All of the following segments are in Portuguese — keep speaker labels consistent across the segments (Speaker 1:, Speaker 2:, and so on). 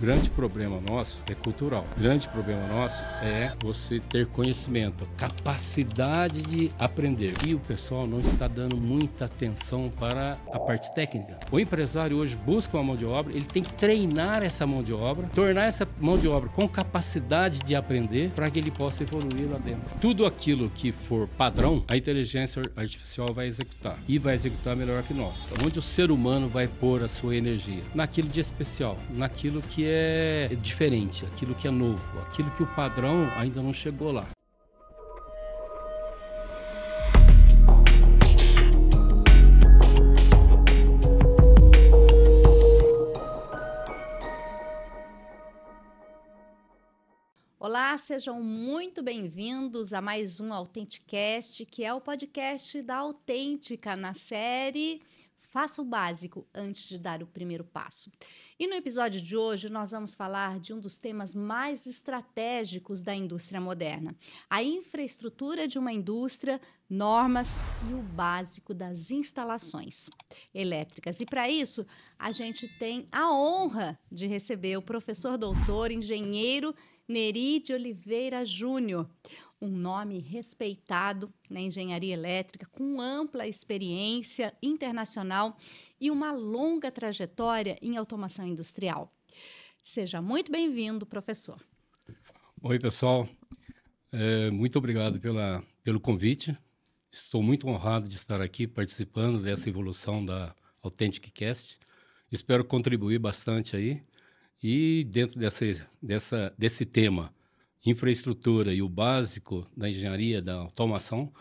Speaker 1: grande problema nosso é cultural. O grande problema nosso é você ter conhecimento, capacidade de aprender. E o pessoal não está dando muita atenção para a parte técnica. O empresário hoje busca uma mão de obra, ele tem que treinar essa mão de obra, tornar essa mão de obra com capacidade de aprender para que ele possa evoluir lá dentro. Tudo aquilo que for padrão, a inteligência artificial vai executar. E vai executar melhor que nós. Onde o ser humano vai pôr a sua energia? Naquilo de especial, naquilo que é diferente, aquilo que é novo, aquilo que o padrão ainda não chegou lá.
Speaker 2: Olá, sejam muito bem-vindos a mais um Autenticast, que é o podcast da Autêntica na série Faça o Básico antes de dar o primeiro passo. E no episódio de hoje nós vamos falar de um dos temas mais estratégicos da indústria moderna, a infraestrutura de uma indústria, normas e o básico das instalações elétricas. E para isso, a gente tem a honra de receber o professor doutor, engenheiro Neri de Oliveira Júnior, um nome respeitado na engenharia elétrica, com ampla experiência internacional e uma longa trajetória em automação industrial. Seja muito bem-vindo, professor.
Speaker 1: Oi, pessoal. Muito obrigado pelo convite. Estou muito honrado de estar aqui participando dessa evolução da AuthenticCast. Espero contribuir bastante aí. E dentro desse tema, infraestrutura e o básico da engenharia, da automação,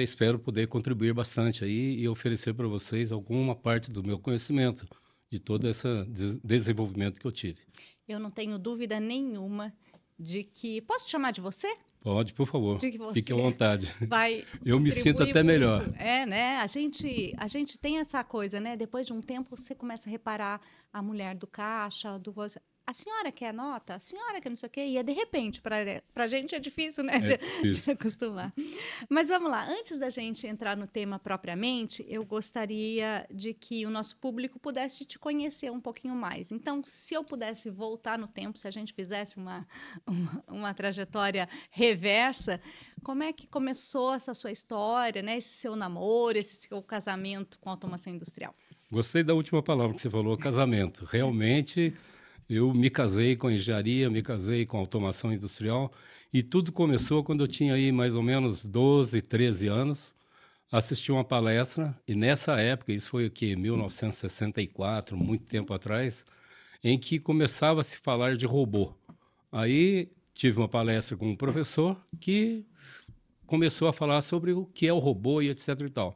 Speaker 1: espero poder contribuir bastante aí e oferecer para vocês alguma parte do meu conhecimento, de todo esse desenvolvimento que eu tive.
Speaker 2: Eu não tenho dúvida nenhuma de que... Posso te chamar de você?
Speaker 1: Pode, por favor. Fique à vontade.
Speaker 2: Eu
Speaker 1: me sinto até muito melhor.
Speaker 2: Né? A gente tem essa coisa, né? Depois de um tempo, você começa a reparar a mulher do caixa, a senhora quer nota? A senhora quer não sei o quê? E de repente, para a gente é difícil, né? De acostumar. Mas vamos lá. Antes da gente entrar no tema propriamente, eu gostaria de que o nosso público pudesse te conhecer um pouquinho mais. Então, se eu pudesse voltar no tempo, se a gente fizesse uma trajetória reversa, como é que começou essa sua história, né? Esse seu namoro, esse seu casamento com a automação industrial?
Speaker 1: Gostei da última palavra que você falou, casamento. Realmente... Eu me casei com engenharia, me casei com automação industrial e tudo começou quando eu tinha aí mais ou menos 12, 13 anos. Assisti uma palestra e nessa época, isso foi o quê? 1964, muito tempo atrás, em que começava a se falar de robô. Aí tive uma palestra com um professor que começou a falar sobre o que é o robô e etc e tal.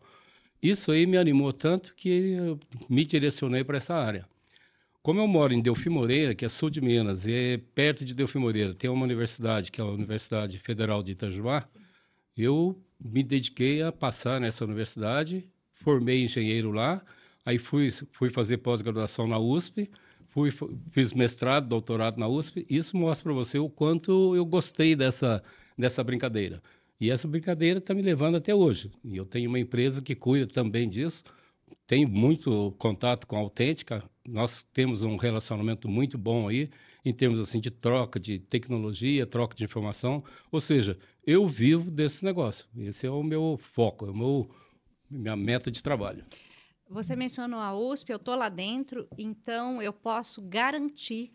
Speaker 1: Isso aí me animou tanto que eu me direcionei para essa área. Como eu moro em Delfim Moreira, que é sul de Minas, e perto de Delfim Moreira tem uma universidade, que é a Universidade Federal de Itajubá, eu me dediquei a passar nessa universidade, formei engenheiro lá, aí fui fazer pós-graduação na USP, fiz mestrado, doutorado na USP. Isso mostra para você o quanto eu gostei dessa brincadeira. E essa brincadeira está me levando até hoje. E eu tenho uma empresa que cuida também disso, tenho muito contato com a Autêntica, nós temos um relacionamento muito bom aí, em termos assim, de troca de tecnologia, troca de informação, ou seja, eu vivo desse negócio, esse é o meu foco, é minha meta de trabalho.
Speaker 2: Você mencionou a USP, eu estou lá dentro, então eu posso garantir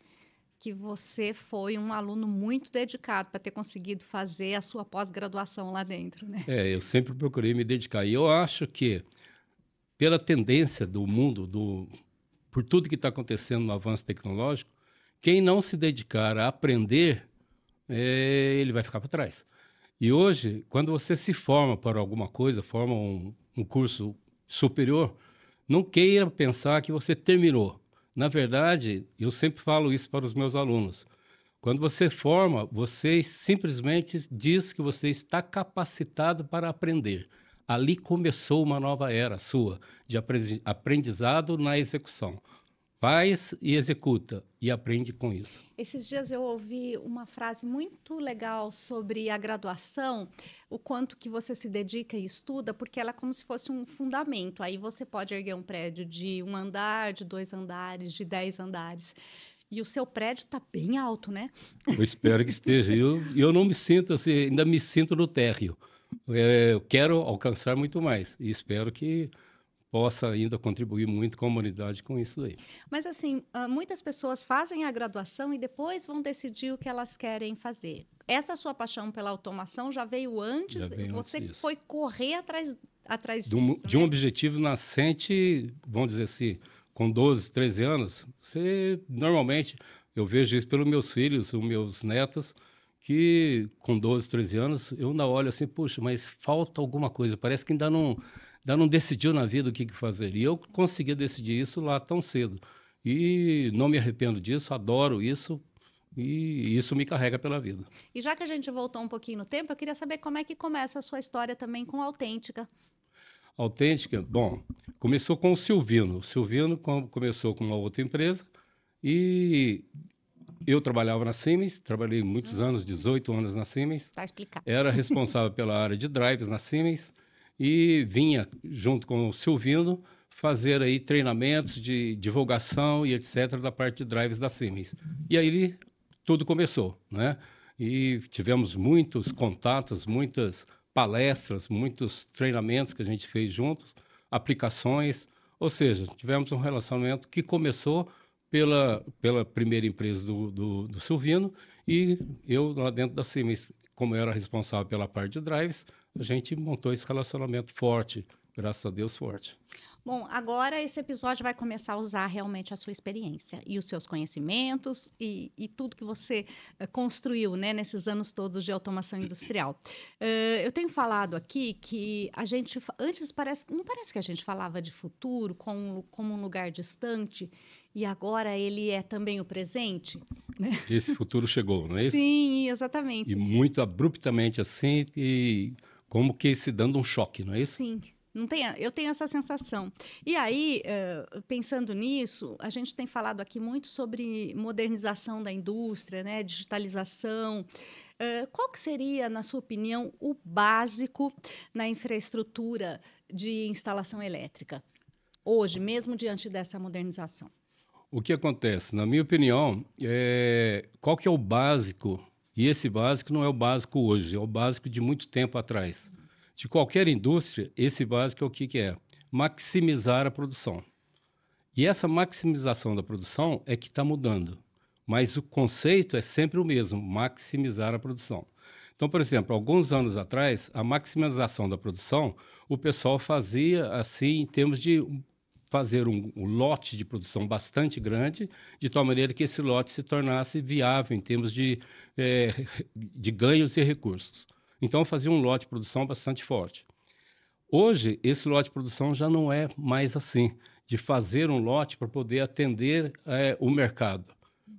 Speaker 2: que você foi um aluno muito dedicado para ter conseguido fazer a sua pós-graduação lá dentro, né?
Speaker 1: Eu sempre procurei me dedicar, e eu acho que pela tendência do mundo, por tudo que está acontecendo no avanço tecnológico, quem não se dedicar a aprender, ele vai ficar para trás. E hoje, quando você se forma para alguma coisa, forma um curso superior, não queira pensar que você terminou. Na verdade, eu sempre falo isso para os meus alunos. Quando você forma, você simplesmente diz que você está capacitado para aprender. Ali começou uma nova era sua, de aprendizado na execução. Faz e executa e aprende com isso.
Speaker 2: Esses dias eu ouvi uma frase muito legal sobre a graduação, o quanto que você se dedica e estuda, porque ela é como se fosse um fundamento. Aí você pode erguer um prédio de 1 andar, de 2 andares, de 10 andares. E o seu prédio está bem alto, né?
Speaker 1: Eu espero que esteja. Eu não me sinto assim, ainda me sinto no térreo. Eu quero alcançar muito mais e espero que possa ainda contribuir muito com a humanidade com isso aí.
Speaker 2: Mas assim, muitas pessoas fazem a graduação e depois vão decidir o que elas querem fazer. Essa sua paixão pela automação já veio antes,
Speaker 1: Já veio
Speaker 2: você
Speaker 1: antes disso.
Speaker 2: foi correr atrás
Speaker 1: De um,
Speaker 2: disso,
Speaker 1: de um
Speaker 2: né?
Speaker 1: objetivo nascente, vamos dizer assim, com 12, 13 anos, você normalmente, eu vejo isso pelos meus filhos, os meus netos, que com 12, 13 anos, eu ainda olho assim, puxa, mas falta alguma coisa, parece que ainda não decidiu na vida o que fazer. E eu consegui decidir isso lá tão cedo. E não me arrependo disso, adoro isso, e isso me carrega pela vida.
Speaker 2: E já que a gente voltou um pouquinho no tempo, eu queria saber como é que começa a sua história também com a Autêntica.
Speaker 1: Autêntica, bom, começou com o Silvino. O Silvino começou com uma outra empresa e eu trabalhava na Siemens, trabalhei muitos anos, 18 anos na Siemens.
Speaker 2: Tá explicado.
Speaker 1: Era responsável pela área de drives na Siemens e vinha, junto com o Silvino, fazer aí treinamentos de divulgação e etc. da parte de drives da Siemens. E aí tudo começou, né? E tivemos muitos contatos, muitas palestras, muitos treinamentos que a gente fez juntos, aplicações, ou seja, tivemos um relacionamento que começou pela primeira empresa do Silvino e eu lá dentro da Siemens, como eu era responsável pela parte de drives, a gente montou esse relacionamento forte, graças a Deus forte.
Speaker 2: Bom, agora esse episódio vai começar a usar realmente a sua experiência e os seus conhecimentos e tudo que você construiu, né, nesses anos todos de automação industrial. Eu tenho falado aqui que a gente, antes não parece que a gente falava de futuro como um lugar distante e agora ele é também o presente, né?
Speaker 1: Esse futuro chegou, não é isso?
Speaker 2: Sim, exatamente.
Speaker 1: E muito abruptamente assim, e como que se dando um choque, não é isso?
Speaker 2: Sim. Eu tenho essa sensação. E aí, pensando nisso, a gente tem falado aqui muito sobre modernização da indústria, né, digitalização. Qual que seria, na sua opinião, o básico na infraestrutura de instalação elétrica, hoje, mesmo diante dessa modernização?
Speaker 1: O que acontece? Na minha opinião, qual que é o básico? E esse básico não é o básico hoje, é o básico de muito tempo atrás. De qualquer indústria, esse básico é o que é? Maximizar a produção. E essa maximização da produção é que está mudando. Mas o conceito é sempre o mesmo, maximizar a produção. Então, por exemplo, alguns anos atrás, a maximização da produção, o pessoal fazia assim em termos de fazer um lote de produção bastante grande, de tal maneira que esse lote se tornasse viável em termos de ganhos e recursos. Então, fazia um lote de produção bastante forte. Hoje, esse lote de produção já não é mais assim, de fazer um lote para poder atender o mercado,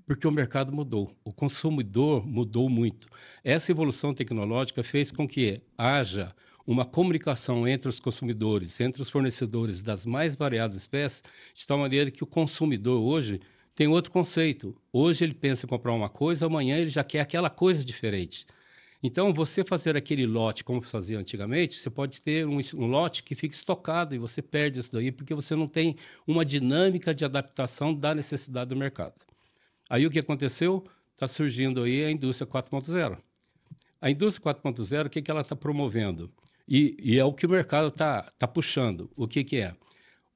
Speaker 1: porque o mercado mudou, o consumidor mudou muito. Essa evolução tecnológica fez com que haja uma comunicação entre os consumidores, entre os fornecedores das mais variadas espécies, de tal maneira que o consumidor hoje tem outro conceito. Hoje ele pensa em comprar uma coisa, amanhã ele já quer aquela coisa diferente. Então, você fazer aquele lote como fazia antigamente, você pode ter um lote que fica estocado e você perde isso daí porque você não tem uma dinâmica de adaptação da necessidade do mercado. Aí o que aconteceu? Está surgindo aí a indústria 4.0. A indústria 4.0, o que ela está promovendo? E é o que o mercado está puxando. O que é?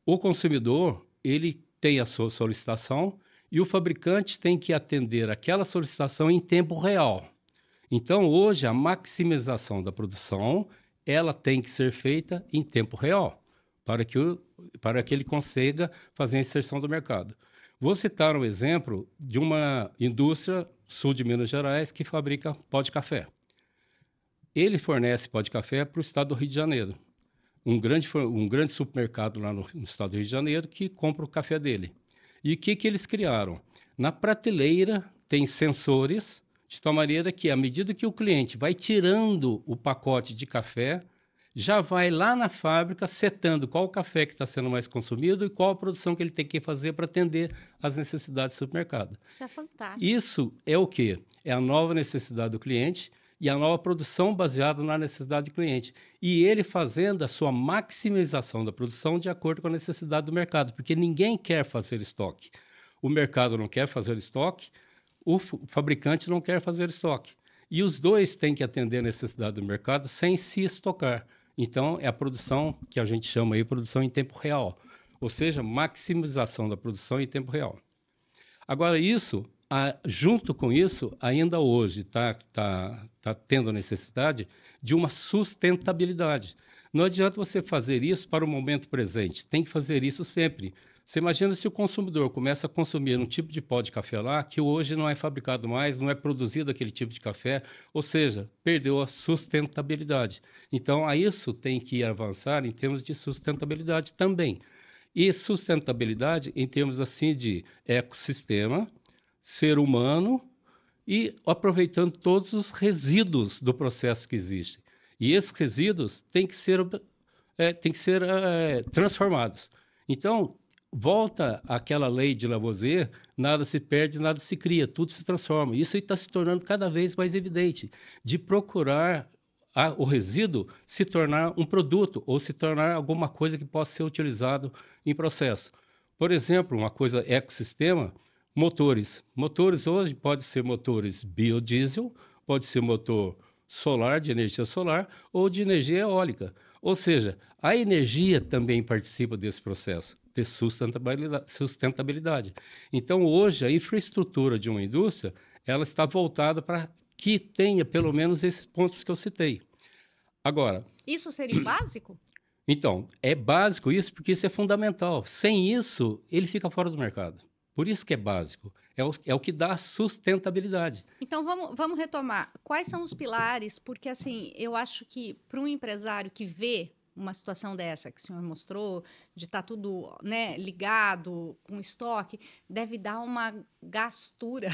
Speaker 1: O consumidor, ele tem a sua solicitação e o fabricante tem que atender aquela solicitação em tempo real. Então, hoje, a maximização da produção, ela tem que ser feita em tempo real, para que ele consiga fazer a inserção do mercado. Vou citar um exemplo de uma indústria sul de Minas Gerais que fabrica pó de café. Ele fornece pó de café para o estado do Rio de Janeiro. Um grande supermercado lá no estado do Rio de Janeiro que compra o café dele. E o que eles criaram? Na prateleira tem sensores, de tal maneira que, à medida que o cliente vai tirando o pacote de café, já vai lá na fábrica setando qual o café que está sendo mais consumido e qual a produção que ele tem que fazer para atender às necessidades do supermercado.
Speaker 2: Isso é fantástico.
Speaker 1: Isso é o quê? É a nova necessidade do cliente e a nova produção baseada na necessidade do cliente. E ele fazendo a sua maximização da produção de acordo com a necessidade do mercado, porque ninguém quer fazer estoque. O mercado não quer fazer estoque, o fabricante não quer fazer estoque. E os dois têm que atender a necessidade do mercado sem se estocar. Então, é a produção que a gente chama aí produção em tempo real, ou seja, maximização da produção em tempo real. Agora, junto com isso, ainda hoje está tendo a necessidade de uma sustentabilidade. Não adianta você fazer isso para o momento presente, tem que fazer isso sempre. Você imagina se o consumidor começa a consumir um tipo de pó de café lá, que hoje não é fabricado mais, não é produzido aquele tipo de café, ou seja, perdeu a sustentabilidade. Então, a isso tem que avançar em termos de sustentabilidade também. E sustentabilidade em termos assim de ecossistema, ser humano e aproveitando todos os resíduos do processo que existem. E esses resíduos têm que ser transformados. Então, volta àquela lei de Lavoisier, nada se perde, nada se cria, tudo se transforma. Isso está se tornando cada vez mais evidente, de procurar o resíduo se tornar um produto ou se tornar alguma coisa que possa ser utilizado em processo. Por exemplo, uma coisa ecossistema, motores. Motores hoje podem ser motores biodiesel, pode ser motor solar, de energia solar, ou de energia eólica. Ou seja, a energia também participa desse processo de sustentabilidade. Então, hoje, a infraestrutura de uma indústria, ela está voltada para que tenha pelo menos esses pontos que eu citei. Agora...
Speaker 2: Isso seria o básico?
Speaker 1: Então, é básico isso porque isso é fundamental. Sem isso, ele fica fora do mercado. Por isso que é básico. É o que dá sustentabilidade.
Speaker 2: Então, vamos retomar. Quais são os pilares? Porque, assim, eu acho que para um empresário que vê uma situação dessa que o senhor mostrou, de estar tudo, né, ligado com estoque, deve dar uma gastura,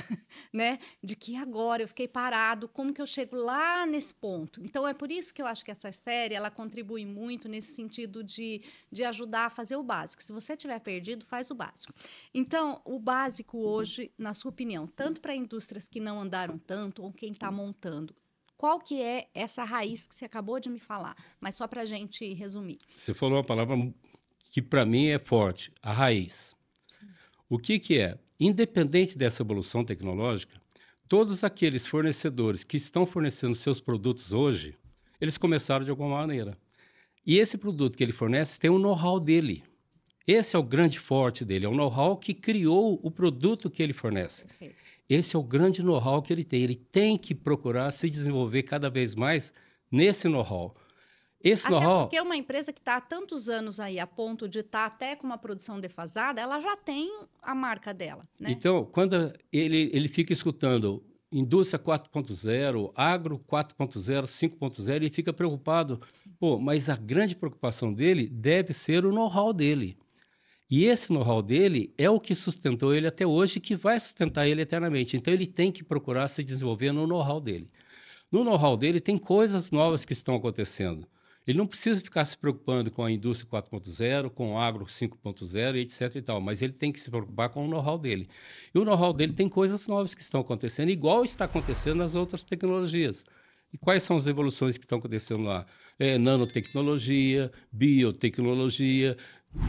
Speaker 2: né, de que agora eu fiquei parado, como que eu chego lá nesse ponto? Então, é por isso que eu acho que essa série, ela contribui muito nesse sentido de ajudar a fazer o básico. Se você tiver perdido, faz o básico. Então, o básico hoje, na sua opinião, tanto para indústrias que não andaram tanto, ou quem está montando, qual que é essa raiz que você acabou de me falar? Mas só para a gente resumir.
Speaker 1: Você falou uma palavra que, para mim, é forte, a raiz. Sim. O que é? Independente dessa evolução tecnológica, todos aqueles fornecedores que estão fornecendo seus produtos hoje, eles começaram de alguma maneira. E esse produto que ele fornece tem um know-how dele. Esse é o grande forte dele, é o know-how que criou o produto que ele fornece. Perfeito. Esse é o grande know-how que ele tem. Ele tem que procurar se desenvolver cada vez mais nesse know-how. Esse know-how...
Speaker 2: porque uma empresa que está há tantos anos aí, a ponto de estar até com uma produção defasada, ela já tem a marca dela, né?
Speaker 1: Então, quando ele fica escutando indústria 4.0, agro 4.0, 5.0, ele fica preocupado. Pô, mas a grande preocupação dele deve ser o know-how dele. E esse know-how dele é o que sustentou ele até hoje e que vai sustentar ele eternamente. Então, ele tem que procurar se desenvolver no know-how dele. No know-how dele, tem coisas novas que estão acontecendo. Ele não precisa ficar se preocupando com a indústria 4.0, com o agro 5.0, etc. e tal, mas ele tem que se preocupar com o know-how dele. E o know-how dele tem coisas novas que estão acontecendo, igual está acontecendo nas outras tecnologias. E quais são as evoluções que estão acontecendo lá? Nanotecnologia, biotecnologia,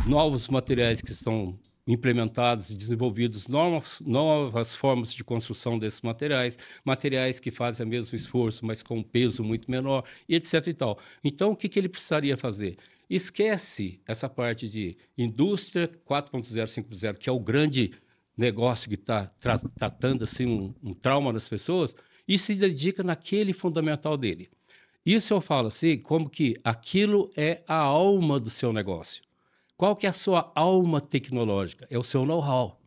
Speaker 1: novos materiais que estão implementados e desenvolvidos, novas formas de construção desses materiais, materiais que fazem o mesmo esforço, mas com um peso muito menor, e etc. e tal. Então, o que ele precisaria fazer? Esquece essa parte de indústria 4.0, 5.0, que é o grande negócio que está tratando assim, um trauma das pessoas, e se dedica naquele fundamental dele. Isso eu falo assim, como que aquilo é a alma do seu negócio. Qual que é a sua alma tecnológica? É o seu know-how.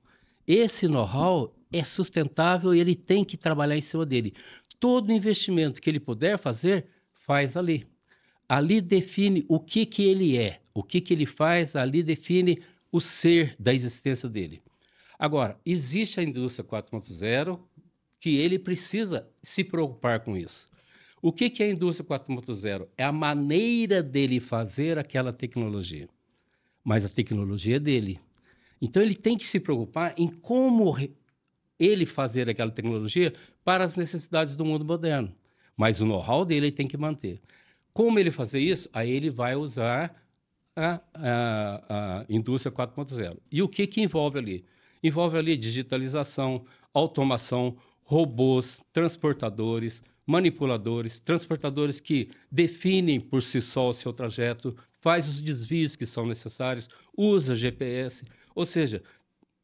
Speaker 1: Esse know-how é sustentável e ele tem que trabalhar em cima dele. Todo investimento que ele puder fazer, faz ali. Ali define o que ele é, o que ele faz, ali define o ser da existência dele. Agora, existe a indústria 4.0 que ele precisa se preocupar com isso. O que é a indústria 4.0? É a maneira dele fazer aquela tecnologia. Mas a tecnologia é dele. Então, ele tem que se preocupar em como ele fazer aquela tecnologia para as necessidades do mundo moderno. Mas o know-how dele ele tem que manter. Como ele fazer isso? Aí ele vai usar a indústria 4.0. E o que envolve ali? Envolve ali digitalização, automação, robôs, transportadores, manipuladores, transportadores que definem por si só o seu trajeto, faz os desvios que são necessários, usa GPS, ou seja,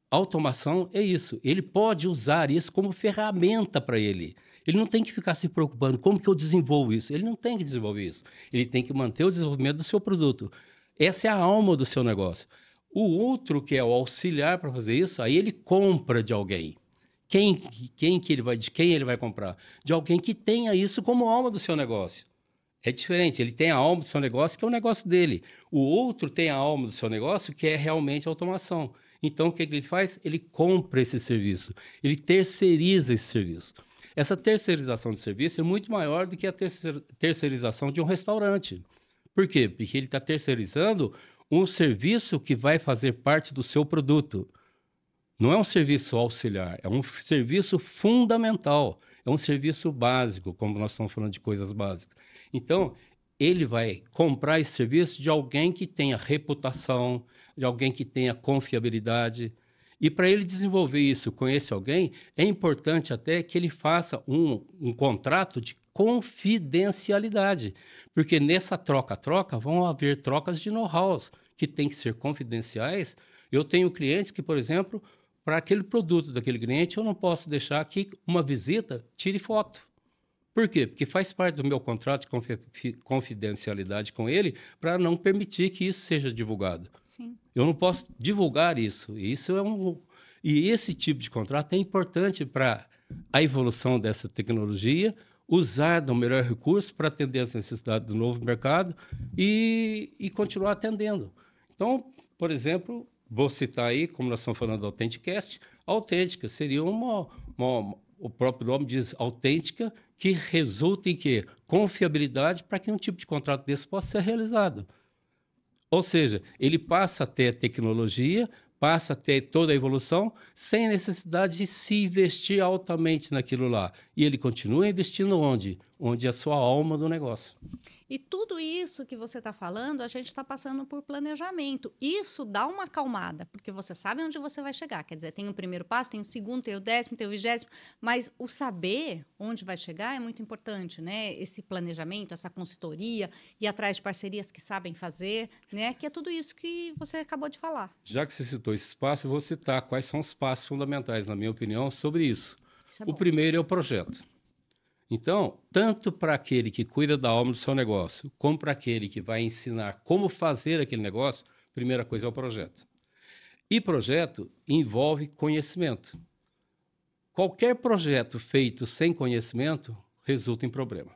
Speaker 1: automação é isso. Ele pode usar isso como ferramenta para ele. Ele não tem que ficar se preocupando como que eu desenvolvo isso. Ele não tem que desenvolver isso. Ele tem que manter o desenvolvimento do seu produto. Essa é a alma do seu negócio. O outro, que é o auxiliar para fazer isso, aí ele compra de alguém. De quem ele vai comprar? De alguém que tenha isso como alma do seu negócio. É diferente, ele tem a alma do seu negócio, que é o negócio dele. O outro tem a alma do seu negócio, que é realmente a automação. Então, o que ele faz? Ele compra esse serviço, ele terceiriza esse serviço. Essa terceirização de serviço é muito maior do que a terceirização de um restaurante. Por quê? Porque ele está terceirizando um serviço que vai fazer parte do seu produto. Não é um serviço auxiliar, é um serviço fundamental, é um serviço básico, como nós estamos falando de coisas básicas. Então, ele vai comprar esse serviço de alguém que tenha reputação, de alguém que tenha confiabilidade. E para ele desenvolver isso com esse alguém, é importante até que ele faça um contrato de confidencialidade, porque nessa troca-troca vão haver trocas de know-hows que têm que ser confidenciais. Eu tenho clientes que, por exemplo, para aquele produto daquele cliente, eu não posso deixar que uma visita tire foto. Por quê? Porque faz parte do meu contrato de confidencialidade com ele para não permitir que isso seja divulgado.
Speaker 2: Sim.
Speaker 1: Eu não posso divulgar isso. E esse tipo de contrato é importante para a evolução dessa tecnologia, usar do melhor recurso para atender as necessidades do novo mercado e continuar atendendo. Então, por exemplo, vou citar aí, como nós estamos falando do Authenticast, a autêntica seria o próprio nome diz autêntica, que resulta em quê? Confiabilidade para que um tipo de contrato desse possa ser realizado. Ou seja, ele passa a ter tecnologia, passa a ter toda a evolução, sem necessidade de se investir altamente naquilo lá. E ele continua investindo onde? Onde é a sua alma do negócio.
Speaker 2: E tudo isso que você está falando, a gente está passando por planejamento. Isso dá uma acalmada, porque você sabe onde você vai chegar. Quer dizer, tem o primeiro passo, tem o segundo, tem o 10º, tem o 20º, mas o saber onde vai chegar é muito importante, né? Esse planejamento, essa consultoria, ir atrás de parcerias que sabem fazer, né? Que é tudo isso que você acabou de falar.
Speaker 1: Já que você citou esses passos, eu vou citar quais são os passos fundamentais, na minha opinião, sobre isso.
Speaker 2: Isso é
Speaker 1: O
Speaker 2: bom.
Speaker 1: primeiro é o projeto. Então, tanto para aquele que cuida da alma do seu negócio, como para aquele que vai ensinar como fazer aquele negócio, a primeira coisa é o projeto. E projeto envolve conhecimento. Qualquer projeto feito sem conhecimento resulta em problema.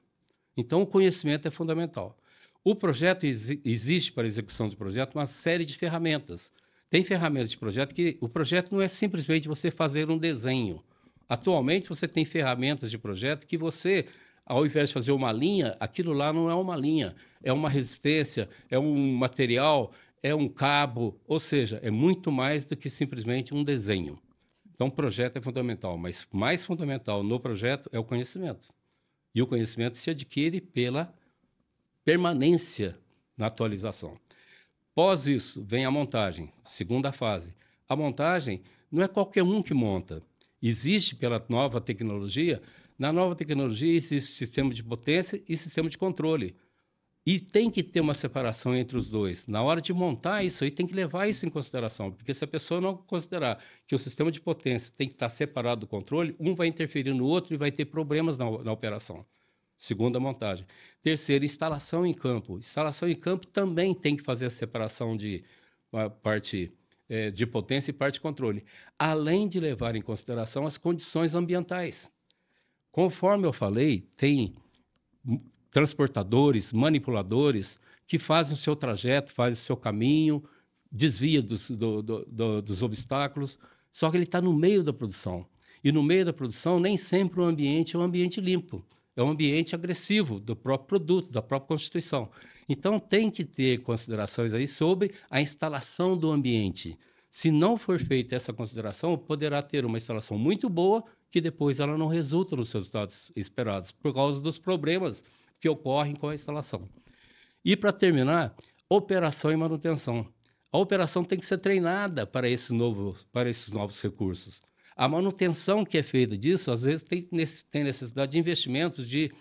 Speaker 1: Então, o conhecimento é fundamental. O projeto existe para a execução do projeto uma série de ferramentas. Tem ferramentas de projeto que o projeto não é simplesmente você fazer um desenho. Atualmente, você tem ferramentas de projeto que você, ao invés de fazer uma linha, aquilo lá não é uma linha, é uma resistência, é um material, é um cabo, ou seja, é muito mais do que simplesmente um desenho. Então, o projeto é fundamental, mas mais fundamental no projeto é o conhecimento. E o conhecimento se adquire pela permanência na atualização. Após isso, vem a montagem, segunda fase. A montagem não é qualquer um que monta. Existe pela nova tecnologia, na nova tecnologia existe sistema de potência e sistema de controle. E tem que ter uma separação entre os dois. Na hora de montar isso aí, tem que levar isso em consideração, porque se a pessoa não considerar que o sistema de potência tem que estar separado do controle, um vai interferir no outro e vai ter problemas na operação. Segunda montagem. Terceira, instalação em campo. Instalação em campo também tem que fazer a separação de parte de potência e parte de controle, além de levar em consideração as condições ambientais. Conforme eu falei, tem transportadores, manipuladores, que fazem o seu trajeto, fazem o seu caminho, desvia dos obstáculos, só que ele está no meio da produção. E no meio da produção, nem sempre o ambiente é um ambiente limpo, é um ambiente agressivo do próprio produto, da própria constituição. Então, tem que ter considerações aí sobre a instalação do ambiente. Se não for feita essa consideração, poderá ter uma instalação muito boa que depois ela não resulta nos seus resultados esperados, por causa dos problemas que ocorrem com a instalação. E, para terminar, operação e manutenção. A operação tem que ser treinada para esses novos recursos. A manutenção que é feita disso, às vezes, tem necessidade de investimentos, de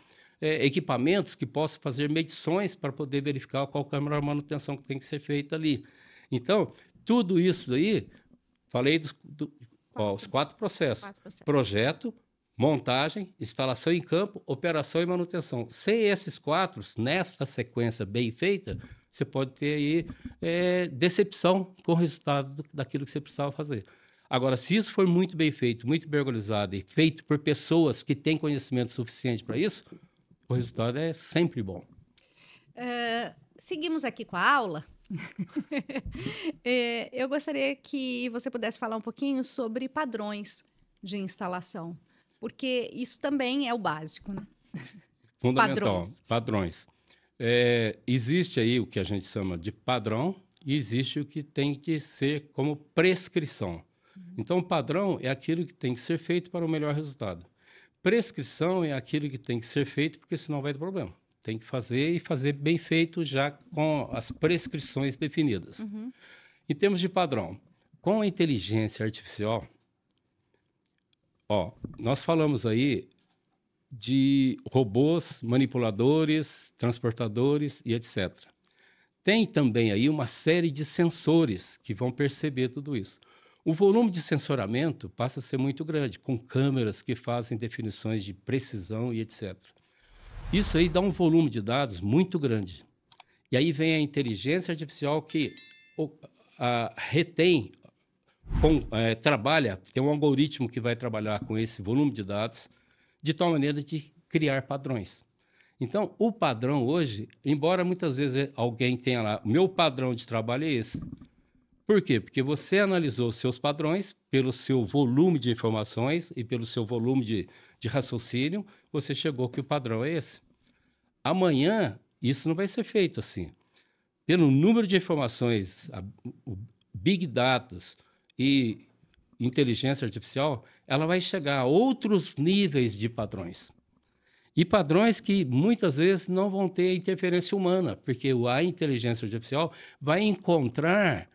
Speaker 1: equipamentos que possam fazer medições para poder verificar qual é a melhor manutenção que tem que ser feita ali. Então, tudo isso aí, falei os 4 processos. Projeto, montagem, instalação em campo, operação e manutenção. Sem esses 4, nessa sequência bem feita, você pode ter aí decepção com o resultado daquilo que você precisava fazer. Agora, se isso for muito bem feito, muito bem organizado e feito por pessoas que têm conhecimento suficiente para isso, o resultado é sempre bom.
Speaker 2: Seguimos aqui com a aula. Eu gostaria que você pudesse falar um pouquinho sobre padrões de instalação, porque isso também é o básico, né?
Speaker 1: Fundamental, padrões. Existe aí o que a gente chama de padrão e existe o que tem que ser como prescrição. Então, o padrão é aquilo que tem que ser feito para o melhor resultado. Prescrição é aquilo que tem que ser feito, porque senão vai ter problema. Tem que fazer e fazer bem feito já com as prescrições definidas. Em termos de padrão, com a inteligência artificial, nós falamos aí de robôs, manipuladores, transportadores e etc. Tem também aí uma série de sensores que vão perceber tudo isso. O volume de sensoramento passa a ser muito grande, com câmeras que fazem definições de precisão e etc. Isso aí dá um volume de dados muito grande. E aí vem a inteligência artificial que retém, trabalha, tem um algoritmo que vai trabalhar com esse volume de dados, de tal maneira de criar padrões. Então, o padrão hoje, embora muitas vezes alguém tenha lá, meu padrão de trabalho é esse. Por quê? Porque você analisou os seus padrões pelo seu volume de informações e pelo seu volume de raciocínio, você chegou que o padrão é esse. Amanhã, isso não vai ser feito assim. Pelo número de informações, o Big Data e inteligência artificial, ela vai chegar a outros níveis de padrões. E padrões que muitas vezes não vão ter interferência humana, porque a inteligência artificial vai encontrar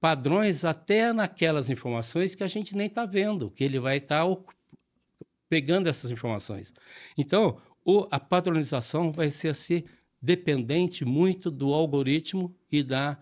Speaker 1: padrões até naquelas informações que a gente nem está vendo, que ele vai estar pegando essas informações. Então, a padronização vai ser assim, dependente muito do algoritmo e da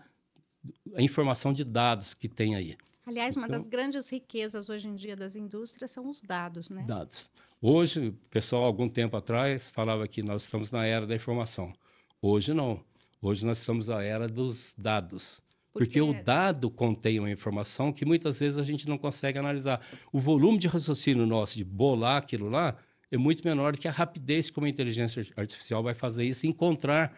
Speaker 1: informação de dados que tem aí.
Speaker 2: Aliás, uma das grandes riquezas hoje em dia das indústrias são os dados, né?
Speaker 1: Dados. Hoje, o pessoal, algum tempo atrás, falava que nós estamos na era da informação. Hoje, não. Hoje, nós estamos na era dos dados. Porque o dado contém uma informação que muitas vezes a gente não consegue analisar. O volume de raciocínio nosso de bolar aquilo lá é muito menor do que a rapidez como a inteligência artificial vai fazer isso, encontrar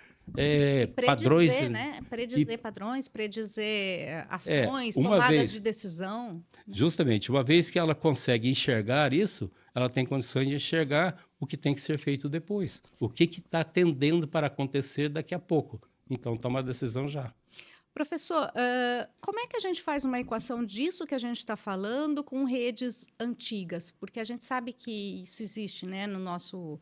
Speaker 1: padrões.
Speaker 2: Né? Predizer padrões, predizer ações, tomadas de decisão.
Speaker 1: Justamente, uma vez que ela consegue enxergar isso, ela tem condições de enxergar o que tem que ser feito depois. O que está tendendo para acontecer daqui a pouco. Então, toma a decisão já.
Speaker 2: Professor, como é que a gente faz uma equação disso que a gente está falando com redes antigas? Porque a gente sabe que isso existe, né, no nosso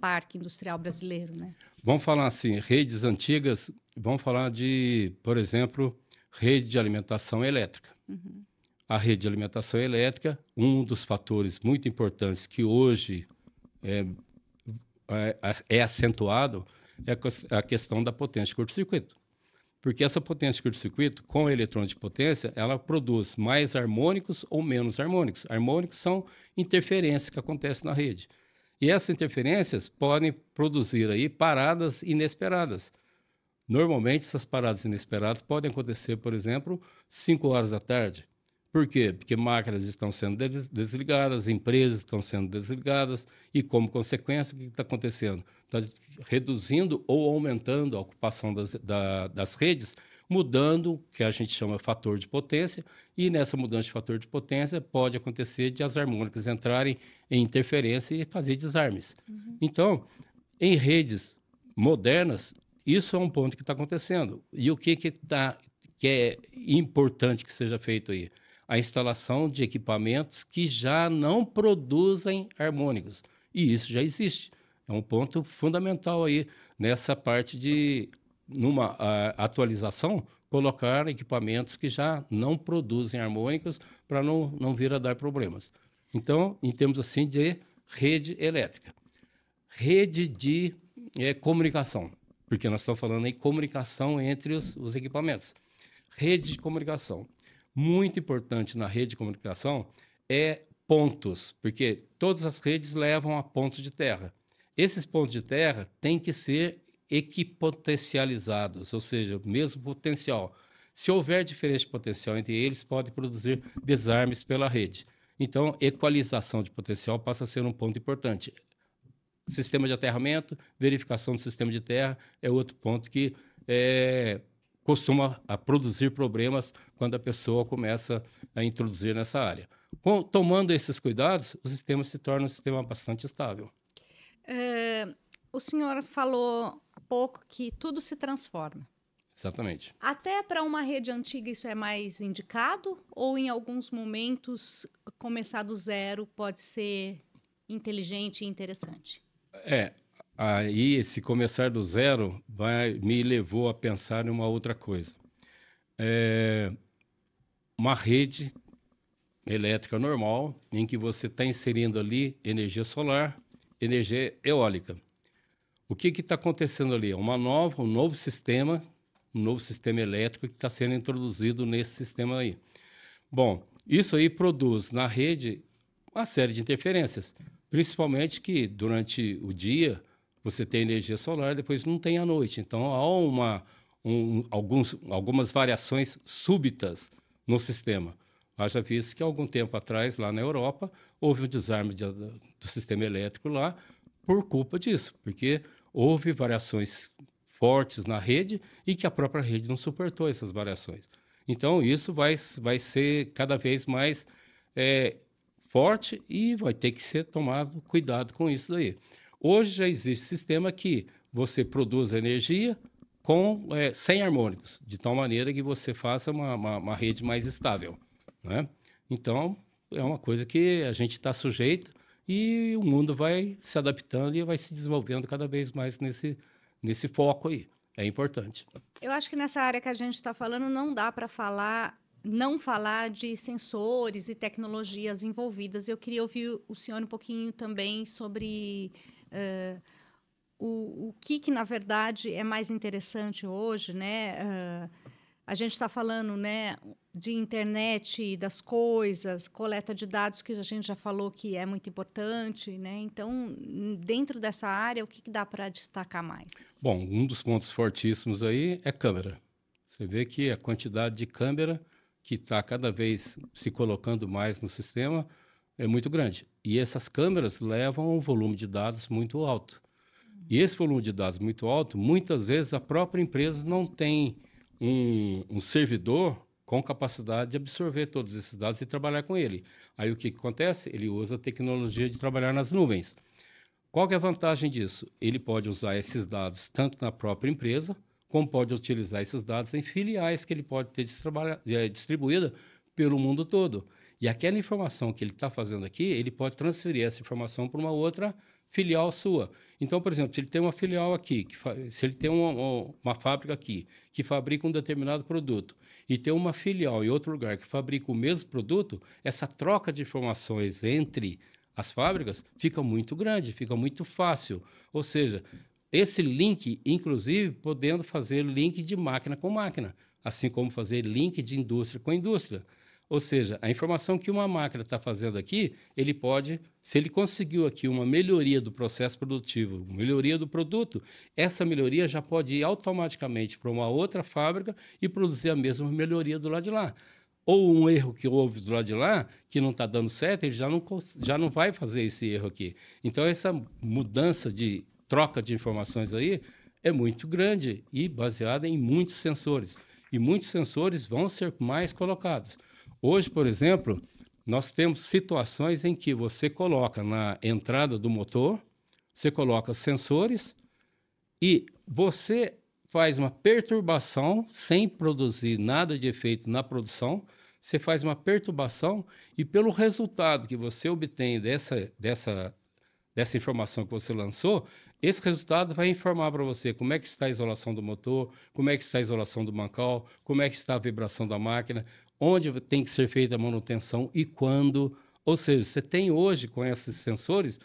Speaker 2: parque industrial brasileiro, né?
Speaker 1: Vamos falar assim, redes antigas, vamos falar de, por exemplo, rede de alimentação elétrica. A rede de alimentação elétrica, um dos fatores muito importantes que hoje é acentuado é a questão da potência de curto-circuito. Porque essa potência de curto-circuito, com eletrônicos de potência, ela produz mais harmônicos ou menos harmônicos. Harmônicos são interferências que acontecem na rede. E essas interferências podem produzir aí paradas inesperadas. Normalmente, essas paradas inesperadas podem acontecer, por exemplo, 5 horas da tarde. Por quê? Porque máquinas estão sendo desligadas, empresas estão sendo desligadas e, como consequência, o que está acontecendo? Está reduzindo ou aumentando a ocupação das redes, mudando o que a gente chama fator de potência, e nessa mudança de fator de potência pode acontecer de as harmônicas entrarem em interferência e fazer desarmes. Então, em redes modernas, isso é um ponto que está acontecendo. E o que é importante que seja feito aí? A instalação de equipamentos que já não produzem harmônicos. E isso já existe. É um ponto fundamental aí nessa parte de, numa atualização, colocar equipamentos que já não produzem harmônicos para não vir a dar problemas. Então, em termos assim de rede elétrica. Rede de comunicação, porque nós estamos falando em comunicação entre os equipamentos. Rede de comunicação. Muito importante na rede de comunicação é pontos, porque todas as redes levam a pontos de terra. Esses pontos de terra têm que ser equipotencializados, ou seja, o mesmo potencial. Se houver diferença de potencial entre eles, pode produzir desarmes pela rede. Então, equalização de potencial passa a ser um ponto importante. Sistema de aterramento, verificação do sistema de terra é outro ponto que costuma produzir problemas quando a pessoa começa a introduzir nessa área. Tomando esses cuidados, o sistema se torna um sistema bastante estável.
Speaker 2: O senhor falou há pouco que tudo se transforma.
Speaker 1: Exatamente.
Speaker 2: Até para uma rede antiga isso é mais indicado? Ou em alguns momentos começar do zero pode ser inteligente e interessante?
Speaker 1: Aí esse começar do zero me levou a pensar em uma outra coisa. Uma rede elétrica normal, em que você está inserindo ali energia solar, energia eólica. O que está acontecendo ali? Um novo sistema elétrico que está sendo introduzido nesse sistema aí. Bom, isso aí produz na rede uma série de interferências, principalmente que durante o dia você tem energia solar, depois não tem à noite. Então, há algumas variações súbitas no sistema. Haja visto que, algum tempo atrás, lá na Europa, houve um desarme do sistema elétrico lá por culpa disso, porque houve variações fortes na rede e que a própria rede não suportou essas variações. Então, isso vai ser cada vez mais forte e vai ter que ser tomado cuidado com isso daí. Hoje já existe sistema que você produz energia sem harmônicos, de tal maneira que você faça uma rede mais estável, né? Então, é uma coisa que a gente está sujeito e o mundo vai se adaptando e vai se desenvolvendo cada vez mais nesse foco aí. É importante.
Speaker 2: Eu acho que nessa área que a gente está falando não dá para não falar de sensores e tecnologias envolvidas. Eu queria ouvir o senhor um pouquinho também sobre o que, na verdade, é mais interessante hoje, né? A gente está falando, né, de internet das coisas, coleta de dados, que a gente já falou que é muito importante, né? Então, dentro dessa área, o que dá para destacar mais?
Speaker 1: Bom, um dos pontos fortíssimos aí é câmera. Você vê que a quantidade de câmera que está cada vez se colocando mais no sistema é muito grande. E essas câmeras levam um volume de dados muito alto. E esse volume de dados muito alto, muitas vezes a própria empresa não tem um servidor com capacidade de absorver todos esses dados e trabalhar com ele. Aí o que acontece? Ele usa a tecnologia de trabalhar nas nuvens. Qual que é a vantagem disso? Ele pode usar esses dados tanto na própria empresa, como pode utilizar esses dados em filiais que ele pode ter distribuída pelo mundo todo. E aquela informação que ele está fazendo aqui, ele pode transferir essa informação para uma outra filial sua. Então, por exemplo, se ele tem uma filial aqui, se ele tem uma fábrica aqui que fabrica um determinado produto e tem uma filial em outro lugar que fabrica o mesmo produto, essa troca de informações entre as fábricas fica muito grande, fica muito fácil. Ou seja, esse link, inclusive, podendo fazer link de máquina com máquina, assim como fazer link de indústria com indústria. Ou seja, a informação que uma máquina está fazendo aqui, ele pode, se ele conseguiu aqui uma melhoria do processo produtivo, melhoria do produto, essa melhoria já pode ir automaticamente para uma outra fábrica e produzir a mesma melhoria do lado de lá. Ou um erro que houve do lado de lá, que não está dando certo, ele já não vai fazer esse erro aqui. Então, essa mudança de troca de informações aí é muito grande e baseada em muitos sensores. E muitos sensores vão ser mais colocados. Hoje, por exemplo, nós temos situações em que você coloca na entrada do motor, você coloca sensores e você faz uma perturbação sem produzir nada de efeito na produção, você faz uma perturbação e pelo resultado que você obtém dessa informação que você lançou, esse resultado vai informar para você como é que está a isolação do motor, como é que está a isolação do mancal, como é que está a vibração da máquina, onde tem que ser feita a manutenção e quando. Ou seja, você tem hoje, com esses sensores,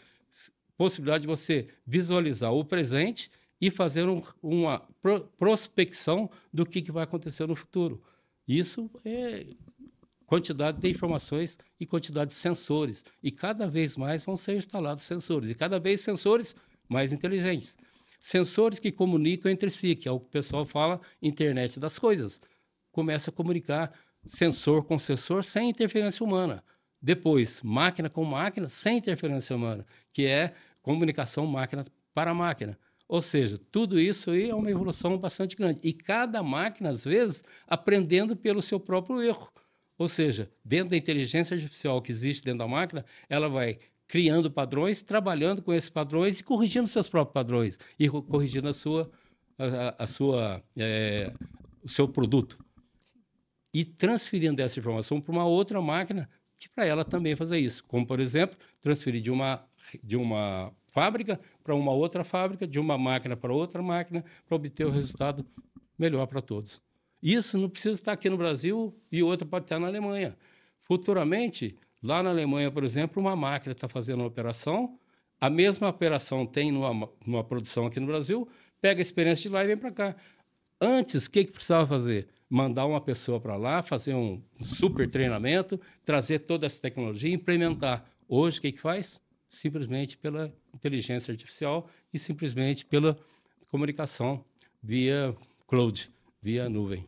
Speaker 1: possibilidade de você visualizar o presente e fazer uma prospecção do que vai acontecer no futuro. Isso é quantidade de informações e quantidade de sensores. E cada vez mais vão ser instalados sensores. E cada vez sensores mais inteligentes. Sensores que comunicam entre si, que é o que o pessoal fala internet das coisas. Começa a comunicar sensor com sensor sem interferência humana. Depois, máquina com máquina sem interferência humana, que é comunicação máquina para máquina. Ou seja, tudo isso aí é uma evolução bastante grande. E cada máquina, às vezes, aprendendo pelo seu próprio erro. Ou seja, dentro da inteligência artificial que existe dentro da máquina, ela vai criando padrões, trabalhando com esses padrões e corrigindo seus próprios padrões e corrigindo o seu produto. E transferindo essa informação para uma outra máquina que para ela também fazer isso. Como, por exemplo, transferir de uma fábrica para uma outra fábrica, de uma máquina para outra máquina, para obter o resultado melhor para todos. Isso não precisa estar aqui no Brasil e outra pode estar na Alemanha. Futuramente, lá na Alemanha, por exemplo, uma máquina está fazendo uma operação, a mesma operação tem numa produção aqui no Brasil, pega a experiência de lá e vem para cá. Antes, o que precisava fazer? Mandar uma pessoa para lá, fazer um super treinamento, trazer toda essa tecnologia e implementar. Hoje, o que faz? Simplesmente pela inteligência artificial e simplesmente pela comunicação via cloud, via nuvem.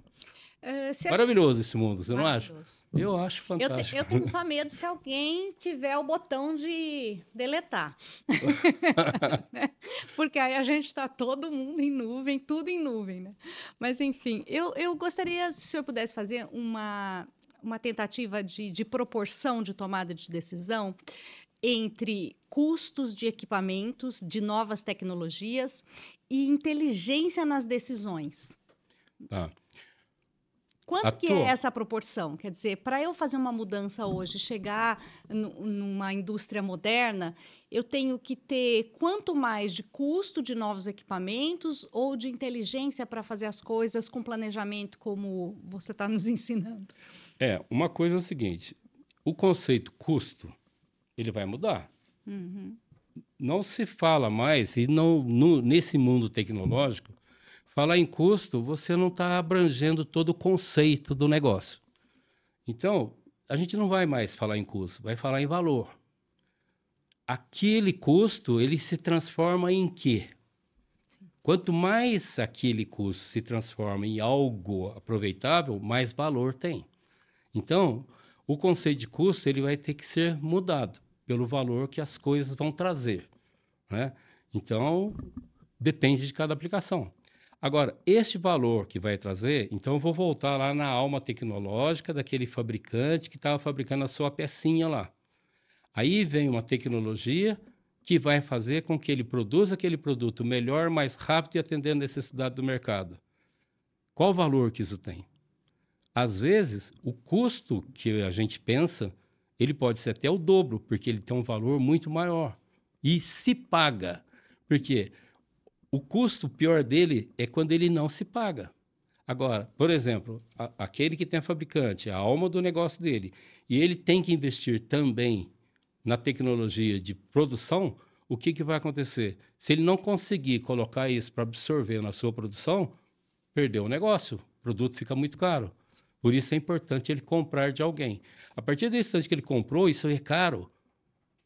Speaker 1: Maravilhoso esse mundo, você não acha? Eu acho fantástico.
Speaker 2: Eu tenho só medo se alguém tiver o botão de deletar. Porque aí a gente está todo mundo em nuvem, tudo em nuvem, né? Mas, enfim, eu gostaria, se o senhor pudesse fazer uma tentativa de proporção de tomada de decisão entre custos de equipamentos, de novas tecnologias e inteligência nas decisões.
Speaker 1: Tá.
Speaker 2: Quanto que é essa proporção? Quer dizer, para eu fazer uma mudança hoje, chegar numa indústria moderna, eu tenho que ter quanto mais de custo de novos equipamentos ou de inteligência para fazer as coisas com planejamento, como você está nos ensinando?
Speaker 1: Uma coisa é o seguinte, o conceito custo, ele vai mudar.
Speaker 2: Uhum.
Speaker 1: Não se fala mais, e nesse mundo tecnológico, falar em custo, você não está abrangendo todo o conceito do negócio. Então, a gente não vai mais falar em custo, vai falar em valor. Aquele custo, ele se transforma em quê? Sim. Quanto mais aquele custo se transforma em algo aproveitável, mais valor tem. Então, o conceito de custo ele vai ter que ser mudado pelo valor que as coisas vão trazer, né? Então, depende de cada aplicação. Agora, este valor que vai trazer, então eu vou voltar lá na alma tecnológica daquele fabricante que estava fabricando a sua pecinha lá. Aí vem uma tecnologia que vai fazer com que ele produza aquele produto melhor, mais rápido e atendendo a necessidade do mercado. Qual o valor que isso tem? Às vezes, o custo que a gente pensa, ele pode ser até o dobro, porque ele tem um valor muito maior. E se paga. Por quê? O custo pior dele é quando ele não se paga. Agora, por exemplo, aquele que tem a fabricante, a alma do negócio dele, e ele tem que investir também na tecnologia de produção, o que vai acontecer? Se ele não conseguir colocar isso para absorver na sua produção, perdeu o negócio, o produto fica muito caro. Por isso é importante ele comprar de alguém. A partir do instante que ele comprou, isso é caro.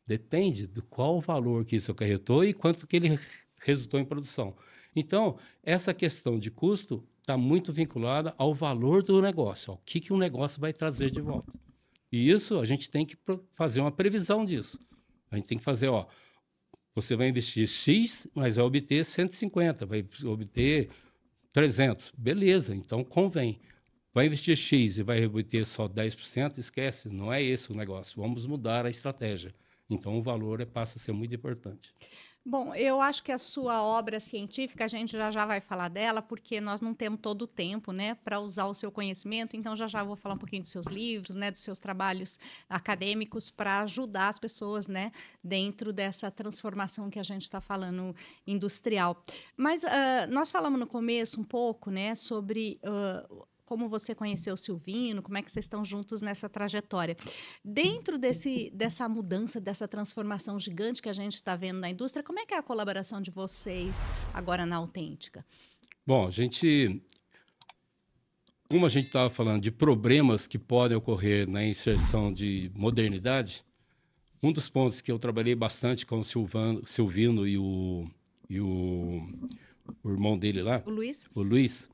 Speaker 1: Depende do qual o valor que isso acarretou e quanto que ele resultou em produção. Então, essa questão de custo está muito vinculada ao valor do negócio, ao que o negócio vai trazer de volta. E isso, a gente tem que fazer uma previsão disso. A gente tem que fazer, você vai investir X, mas vai obter 150, vai obter 300. Beleza, então convém. Vai investir X e vai obter só 10%, esquece, não é esse o negócio. Vamos mudar a estratégia. Então, o valor passa a ser muito importante.
Speaker 2: Bom, eu acho que a sua obra científica, a gente já vai falar dela, porque nós não temos todo o tempo, né, para usar o seu conhecimento. Então, já vou falar um pouquinho dos seus livros, né, dos seus trabalhos acadêmicos para ajudar as pessoas, né, dentro dessa transformação que a gente está falando industrial. Mas nós falamos no começo um pouco, né, sobre como você conheceu o Silvino, como é que vocês estão juntos nessa trajetória. Dentro dessa mudança, dessa transformação gigante que a gente está vendo na indústria, como é que é a colaboração de vocês agora na Autêntica?
Speaker 1: Bom, como a gente estava falando de problemas que podem ocorrer na inserção de modernidade, um dos pontos que eu trabalhei bastante com o Silvino e o irmão dele lá, o Luiz,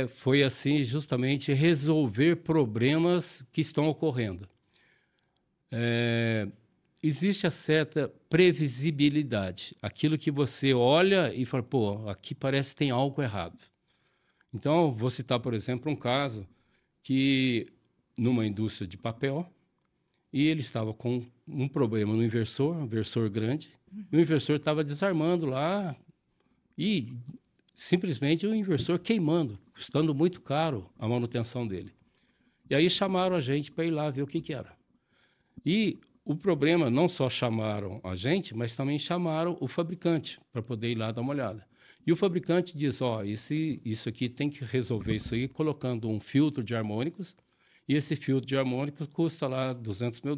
Speaker 1: foi assim justamente resolver problemas que estão ocorrendo. Existe a certa previsibilidade, aquilo que você olha e fala, pô, aqui parece que tem algo errado. Então, vou citar, por exemplo, um caso que numa indústria de papel, e ele estava com um problema no inversor, um inversor grande, e o inversor estava desarmando lá e simplesmente o inversor queimando, custando muito caro a manutenção dele. E aí chamaram a gente para ir lá ver o que era. E o problema, não só chamaram a gente, mas também chamaram o fabricante para poder ir lá dar uma olhada. E o fabricante diz, isso aqui tem que resolver isso aí colocando um filtro de harmônicos, e esse filtro de harmônicos custa lá $200 mil.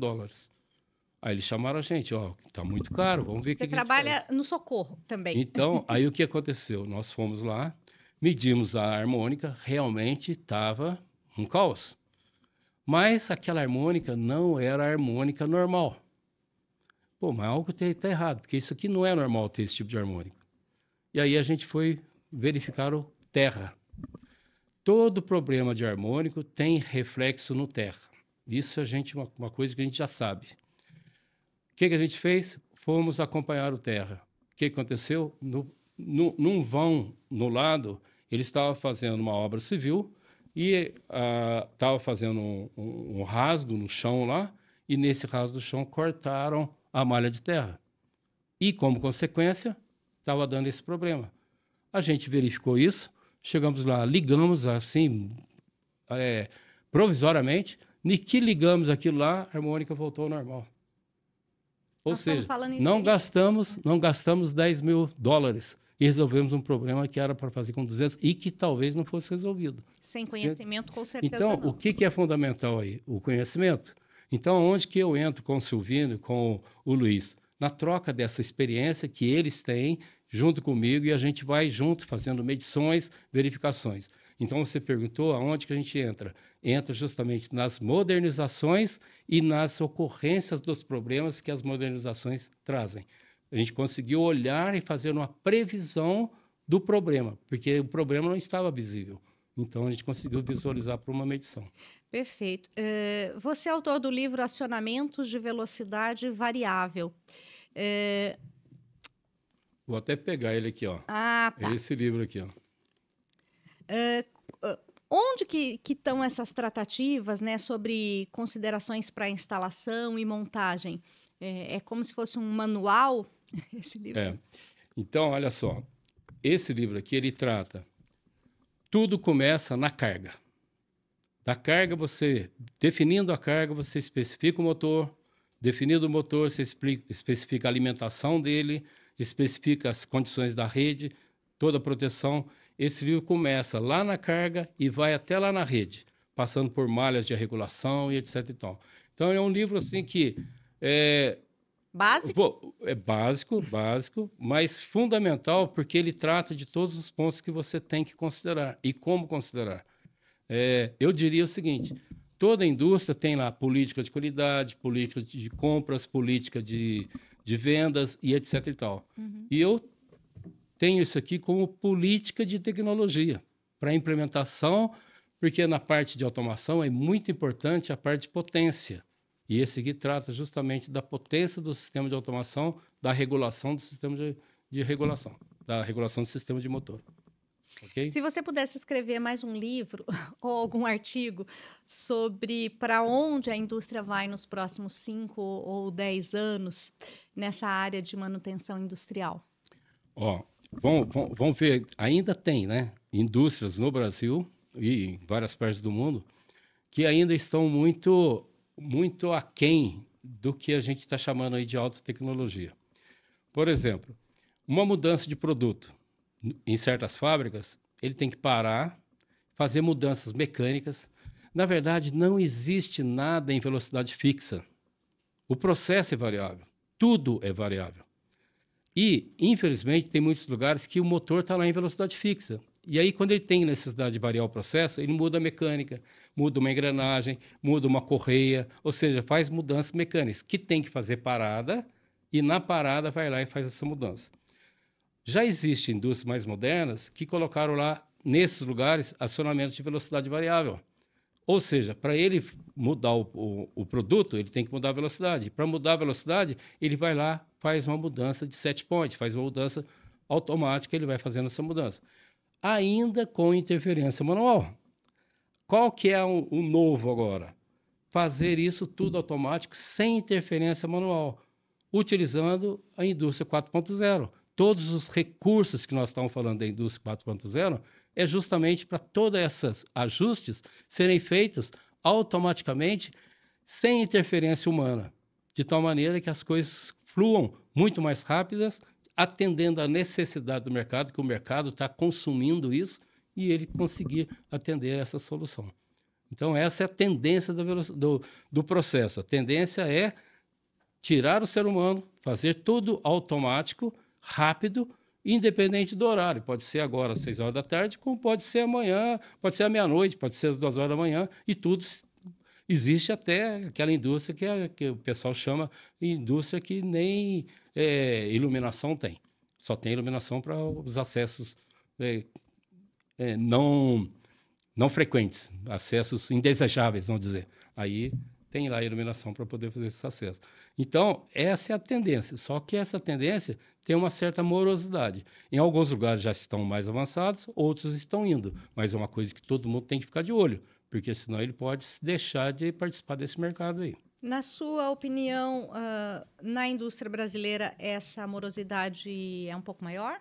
Speaker 1: Aí eles chamaram a gente, tá muito caro, vamos ver o que a gente faz.
Speaker 2: Você trabalha no socorro também.
Speaker 1: Então, aí o que aconteceu? Nós fomos lá, medimos a harmônica, realmente estava um caos. Mas aquela harmônica não era a harmônica normal. Pô, mas algo está errado, porque isso aqui não é normal ter esse tipo de harmônica. E aí a gente foi verificar o terra. Todo problema de harmônico tem reflexo no terra. Isso uma coisa que a gente já sabe. O que a gente fez? Fomos acompanhar o terra. O que aconteceu? Num vão no lado, ele estava fazendo uma obra civil e estava fazendo um rasgo no chão lá, e nesse rasgo do chão cortaram a malha de terra. E, como consequência, estava dando esse problema. A gente verificou isso, chegamos lá, ligamos assim, provisoriamente, e que ligamos aquilo lá, a harmônica voltou ao normal. Ou seja, não gastamos $10 mil e resolvemos um problema que era para fazer com 200 e que talvez não fosse resolvido.
Speaker 2: Sem conhecimento, com certeza
Speaker 1: então,
Speaker 2: não.
Speaker 1: O que é fundamental aí? O conhecimento. Então, onde que eu entro com o Silvino, com o Luiz? Na troca dessa experiência que eles têm junto comigo, e a gente vai junto fazendo medições, verificações. Então, você perguntou aonde que a gente entra. Entra justamente nas modernizações e nas ocorrências dos problemas que as modernizações trazem. A gente conseguiu olhar e fazer uma previsão do problema, porque o problema não estava visível. Então, a gente conseguiu visualizar por uma medição.
Speaker 2: Perfeito. Você é autor do livro Acionamentos de Velocidade Variável.
Speaker 1: Vou até pegar ele aqui, ó.
Speaker 2: Tá.
Speaker 1: Esse livro aqui, ó.
Speaker 2: Onde que estão essas tratativas, né, sobre considerações para instalação e montagem? É como se fosse um manual, esse livro?
Speaker 1: Então, olha só. Esse livro aqui, ele trata... Tudo começa na carga. Da carga, definindo a carga, você especifica o motor. Definido o motor, você especifica a alimentação dele, especifica as condições da rede, toda a proteção. Esse livro começa lá na carga e vai até lá na rede, passando por malhas de regulação e etc. Então, é um livro assim que
Speaker 2: básico?
Speaker 1: É básico, mas fundamental, porque ele trata de todos os pontos que você tem que considerar e como considerar. Eu diria o seguinte, toda indústria tem lá política de qualidade, política de compras, política de vendas e etc.
Speaker 2: Uhum.
Speaker 1: E eu tenho isso aqui como política de tecnologia para implementação, porque na parte de automação é muito importante a parte de potência. E esse aqui trata justamente da potência do sistema de automação, da regulação do sistema de regulação, da regulação do sistema de motor. ok?
Speaker 2: Se você pudesse escrever mais um livro ou algum artigo sobre para onde a indústria vai nos próximos 5 ou 10 anos nessa área de manutenção industrial.
Speaker 1: Ó, vamos ver, ainda tem, né, indústrias no Brasil e em várias partes do mundo que ainda estão muito aquém do que a gente está chamando aí de alta tecnologia. Por exemplo, uma mudança de produto em certas fábricas, ele tem que parar, fazer mudanças mecânicas. Na verdade, não existe nada em velocidade fixa. O processo é variável, tudo é variável. E, infelizmente, tem muitos lugares que o motor está lá em velocidade fixa. E aí, quando ele tem necessidade de variar o processo, ele muda a mecânica, muda uma engrenagem, muda uma correia, ou seja, faz mudanças mecânicas, que tem que fazer parada, e na parada vai lá e faz essa mudança. Já existem indústrias mais modernas que colocaram lá, nesses lugares, acionamentos de velocidade variável. Ou seja, para ele mudar o produto, ele tem que mudar a velocidade. Para mudar a velocidade, ele vai lá, faz uma mudança de set point, faz uma mudança automática, ele vai fazendo essa mudança. Ainda com interferência manual. Qual que é o novo agora? Fazer isso tudo automático, sem interferência manual, utilizando a indústria 4.0. Todos os recursos que nós estamos falando da indústria 4.0 é justamente para todos esses ajustes serem feitos automaticamente, sem interferência humana, de tal maneira que as coisas fluam muito mais rápidas, atendendo à necessidade do mercado, que o mercado está consumindo isso, e ele conseguir atender essa solução. Então, essa é a tendência do processo. A tendência é tirar o ser humano, fazer tudo automático, rápido, independente do horário. Pode ser agora às 6 horas da tarde, como pode ser amanhã, pode ser à meia-noite, pode ser às 2 horas da manhã, e tudo existe até aquela indústria que o pessoal chama de indústria que nem iluminação tem. Só tem iluminação para os acessos não frequentes, acessos indesejáveis, vamos dizer. Aí tem lá a iluminação para poder fazer esse acesso. Então, essa é a tendência, só que essa tendência tem uma certa morosidade. Em alguns lugares já estão mais avançados, outros estão indo, mas é uma coisa que todo mundo tem que ficar de olho, porque senão ele pode deixar de participar desse mercado aí.
Speaker 2: Na sua opinião, na indústria brasileira, essa morosidade é um pouco maior?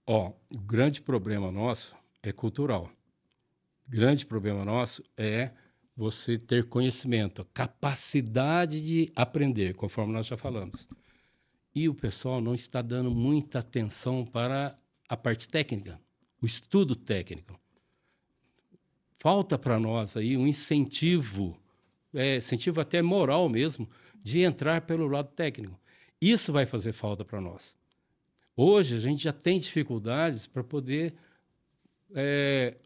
Speaker 1: O grande problema nosso é cultural. O grande problema nosso é você ter conhecimento, a capacidade de aprender, conforme nós já falamos. E o pessoal não está dando muita atenção para a parte técnica, o estudo técnico. Falta para nós aí um incentivo até moral mesmo, de entrar pelo lado técnico. Isso vai fazer falta para nós. Hoje, a gente já tem dificuldades para poder...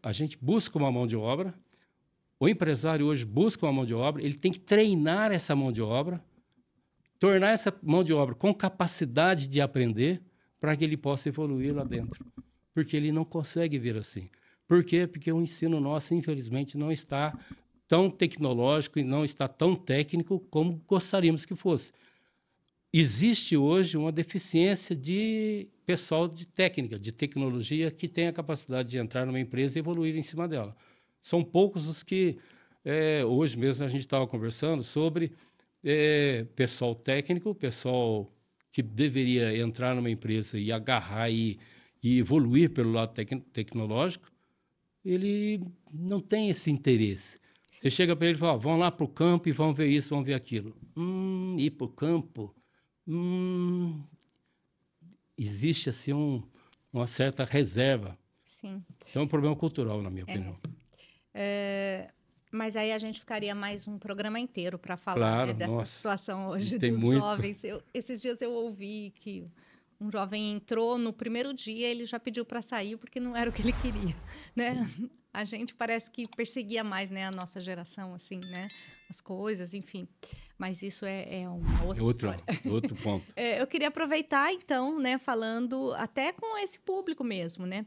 Speaker 1: a gente busca uma mão de obra, o empresário hoje busca uma mão de obra, ele tem que treinar essa mão de obra, tornar essa mão de obra com capacidade de aprender para que ele possa evoluir lá dentro. Porque ele não consegue ver assim. Por quê? Porque o ensino nosso, infelizmente, não está tão tecnológico e não está tão técnico como gostaríamos que fosse. Existe hoje uma deficiência de pessoal de técnica, de tecnologia, que tem a capacidade de entrar numa empresa e evoluir em cima dela. São poucos os que, hoje mesmo a gente estava conversando sobre pessoal técnico, pessoal que deveria entrar numa empresa e agarrar e evoluir pelo lado tecnológico, ele não tem esse interesse. Você chega para ele e fala, vão lá para o campo e vão ver isso, vão ver aquilo. Ir para o campo... existe assim uma certa reserva.
Speaker 2: Sim.
Speaker 1: Então é um problema cultural, na minha opinião.
Speaker 2: Mas aí a gente ficaria mais um programa inteiro para falar,
Speaker 1: claro,
Speaker 2: dessa situação hoje
Speaker 1: tem
Speaker 2: dos
Speaker 1: muito...
Speaker 2: jovens. Esses dias eu ouvi que um jovem entrou, no primeiro dia ele já pediu para sair porque não era o que ele queria, né? A gente parece que perseguia mais, né, a nossa geração, assim, né? As coisas, enfim. Mas isso é uma outra história.
Speaker 1: Outro ponto.
Speaker 2: Eu queria aproveitar, então, né, falando até com esse público mesmo, né?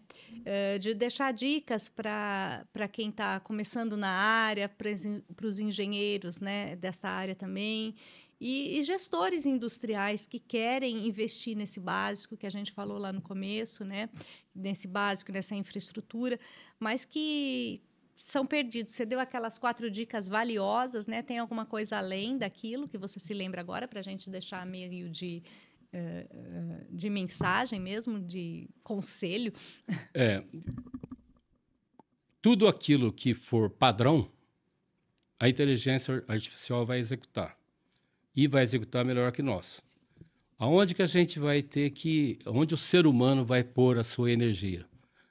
Speaker 2: De deixar dicas para quem está começando na área, para os engenheiros, né, dessa área também. e gestores industriais que querem investir nesse básico que a gente falou lá no começo, né? Nesse básico, nessa infraestrutura, mas que são perdidos. Você deu aquelas 4 dicas valiosas, né? Tem alguma coisa além daquilo que você se lembra agora para a gente deixar meio de mensagem mesmo, de conselho?
Speaker 1: Tudo aquilo que for padrão, a inteligência artificial vai executar. E vai executar melhor que nós. Aonde que a gente vai ter onde o ser humano vai pôr a sua energia?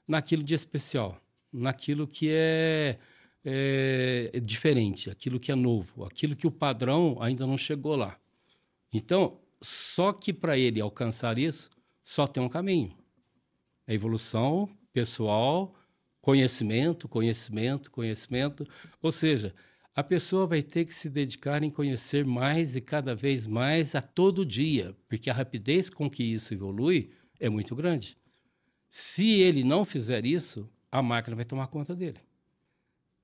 Speaker 1: Naquilo de especial, naquilo que é diferente, aquilo que é novo, aquilo que o padrão ainda não chegou lá. Então, só que para ele alcançar isso, só tem um caminho. A evolução pessoal, conhecimento. Ou seja, a pessoa vai ter que se dedicar em conhecer mais e cada vez mais a todo dia, porque a rapidez com que isso evolui é muito grande. Se ele não fizer isso, a máquina vai tomar conta dele.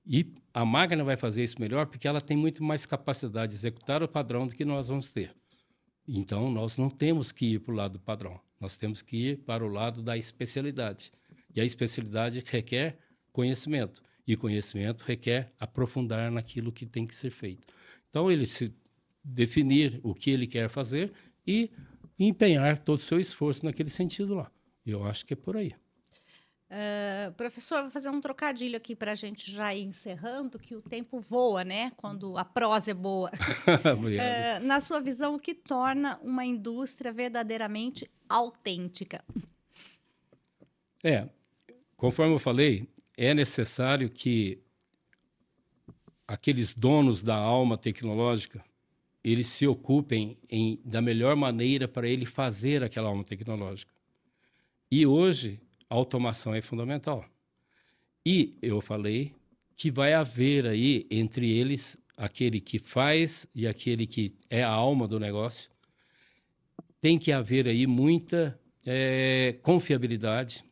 Speaker 1: E a máquina vai fazer isso melhor porque ela tem muito mais capacidade de executar o padrão do que nós vamos ter. Então, nós não temos que ir para o lado do padrão, nós temos que ir para o lado da especialidade. E a especialidade requer conhecimento, e conhecimento requer aprofundar naquilo que tem que ser feito. Então, ele se definir o que ele quer fazer e empenhar todo o seu esforço naquele sentido lá. Eu acho que é por aí.
Speaker 2: Professor, vou fazer um trocadilho aqui para a gente já ir encerrando, que o tempo voa, né? Quando a prosa é boa. Na sua visão, o que torna uma indústria verdadeiramente autêntica?
Speaker 1: Conforme eu falei, é necessário que aqueles donos da alma tecnológica, eles se ocupem da melhor maneira para ele fazer aquela alma tecnológica. E hoje, a automação é fundamental. E eu falei que vai haver aí, entre eles, aquele que faz e aquele que é a alma do negócio. Tem que haver aí muita confiabilidade,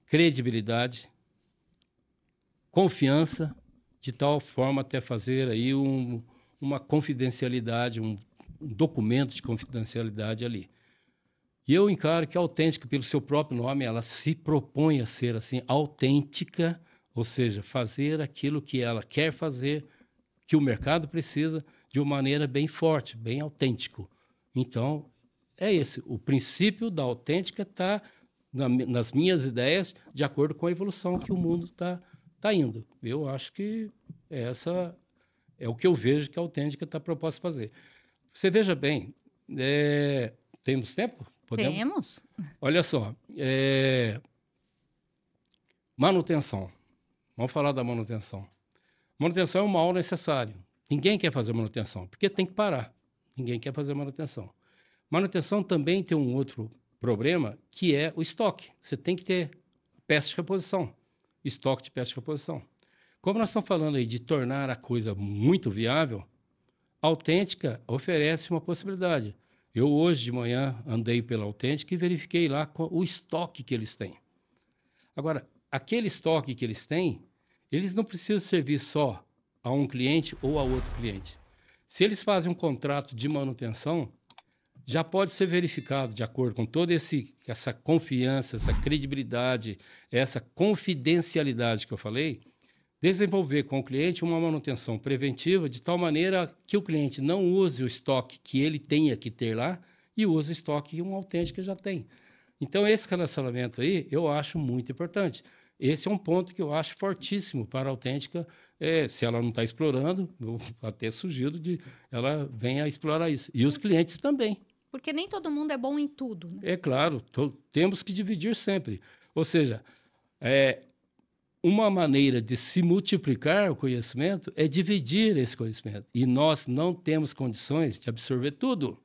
Speaker 1: credibilidade, confiança, de tal forma até fazer aí uma confidencialidade, um documento de confidencialidade ali. E eu encaro que a autêntica, pelo seu próprio nome, ela se propõe a ser assim, autêntica, ou seja, fazer aquilo que ela quer fazer, que o mercado precisa, de uma maneira bem forte, bem autêntico. Então, é esse. O princípio da autêntica está nas minhas ideias, de acordo com a evolução que o mundo está indo. Eu acho que essa é o que eu vejo que a autêntica está proposta a fazer. Você veja bem, temos tempo? Podemos?
Speaker 2: Temos.
Speaker 1: Olha só, manutenção. Vamos falar da manutenção. Manutenção é um mal necessário. Ninguém quer fazer manutenção, porque tem que parar. Ninguém quer fazer manutenção. Manutenção também tem um outro problema, que é o estoque. Você tem que ter peça de reposição, estoque de peça de reposição. Como nós estamos falando aí de tornar a coisa muito viável, a Autêntica oferece uma possibilidade. Eu hoje de manhã andei pela Autêntica e verifiquei lá o estoque que eles têm. Agora, aquele estoque que eles têm, eles não precisam servir só a um cliente ou a outro cliente. Se eles fazem um contrato de manutenção, já pode ser verificado, de acordo com toda essa confiança, essa credibilidade, essa confidencialidade que eu falei, desenvolver com o cliente uma manutenção preventiva de tal maneira que o cliente não use o estoque que ele tenha que ter lá e use o estoque que uma Autêntica já tem. Então, esse relacionamento aí eu acho muito importante. Esse é um ponto que eu acho fortíssimo para a Autêntica. Se ela não está explorando, eu até sugiro de ela venha a explorar isso. E os clientes também.
Speaker 2: Porque nem todo mundo é bom em tudo, né?
Speaker 1: É claro, temos que dividir sempre. Ou seja, uma maneira de se multiplicar o conhecimento é dividir esse conhecimento. E nós não temos condições de absorver tudo.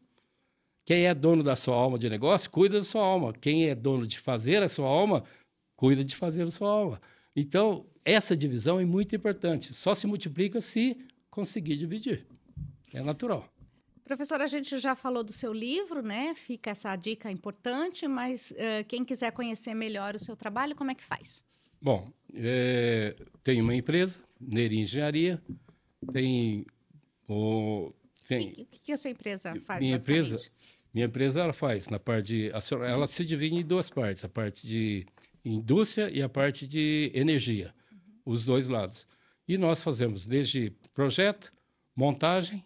Speaker 1: Quem é dono da sua alma de negócio, cuida da sua alma. Quem é dono de fazer a sua alma, cuida de fazer a sua alma. Então, essa divisão é muito importante. Só se multiplica se conseguir dividir. É natural.
Speaker 2: Professor, a gente já falou do seu livro, né? Fica essa dica importante, mas quem quiser conhecer melhor o seu trabalho, como é que faz?
Speaker 1: Bom, tem uma empresa, Neri Engenharia, tem Tem.
Speaker 2: O que a sua empresa faz,
Speaker 1: Minha
Speaker 2: basicamente?
Speaker 1: empresa, minha empresa ela faz na parte de ela se divide em duas partes, a parte de indústria e a parte de energia, os dois lados. E nós fazemos desde projeto, montagem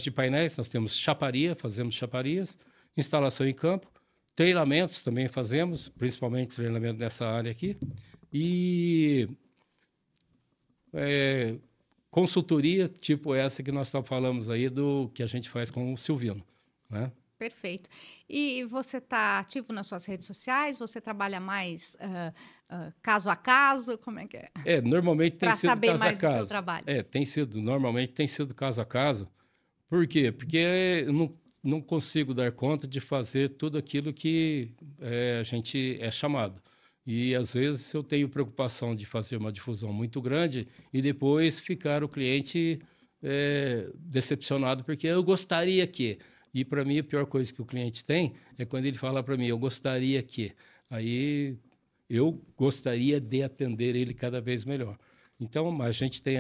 Speaker 1: de painéis, nós temos chaparia, fazemos chaparias, instalação em campo, treinamentos também fazemos, principalmente treinamento nessa área aqui, e consultoria, tipo essa que nós falamos aí, do que a gente faz com o Silvino, né?
Speaker 2: Perfeito. E você está ativo nas suas redes sociais? Você trabalha mais caso a caso? Como é que é?
Speaker 1: Normalmente tem
Speaker 2: Para
Speaker 1: sido
Speaker 2: saber
Speaker 1: caso a
Speaker 2: mais do seu
Speaker 1: caso.
Speaker 2: trabalho.
Speaker 1: Normalmente tem sido caso a caso. Por quê? Porque eu não consigo dar conta de fazer tudo aquilo que a gente é chamado. E, às vezes, eu tenho preocupação de fazer uma difusão muito grande e depois ficar o cliente decepcionado, porque eu gostaria que... E, para mim, a pior coisa que o cliente tem é quando ele fala para mim, eu gostaria que... Aí, eu gostaria de atender ele cada vez melhor. Então, a gente tem